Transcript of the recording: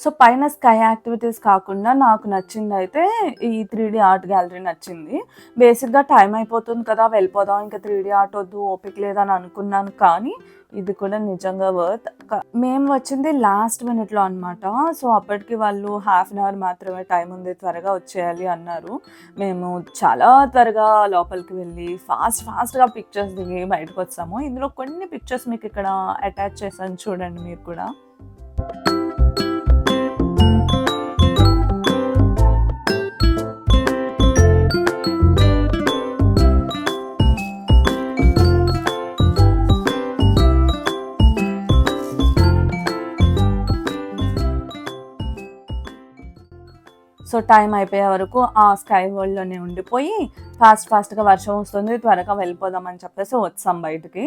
So, పైన sky activities కాకుండా నాకు నచ్చిందయితే ఈ 3 ఆర్ట్ గ్యాలరీ నచ్చింది. బేసిక్‌గా టైం అయిపోతుంది కదా! వెళ్ళిపోదాం ఇంకా 3 ఆర్ట్ వద్దు ఓపిక లేదని అనుకున్నాను కానీ, ఇది కూడా నిజంగా వర్త్. మేము వచ్చింది లాస్ట్ మినిట్‌లో అనమాట. సో, అప్పటికి వాళ్ళు హాఫ్ అన్ అవర్ మాత్రమే టైం ఉంది త్వరగా వచ్చేయాలి అన్నారు. మేము చాలా త్వరగా లోపలికి వెళ్ళి ఫాస్ట్‌గా పిక్చర్స్ దిగి బయటకొచ్చాము. ఇందులో కొన్ని పిక్చర్స్ మీకిక్కడ అటాచ్ చేశాను చూడండి మీరు కూడా. సో, టైం అయిపోయే వరకు ఆ స్కై వరల్డ్‌లోనే ఉండిపోయి ఫాస్ట్‌గా వర్షం వస్తుంది త్వరగా వెళ్ళిపోదాం అని చెప్పేసి వచ్చాం బయటికి.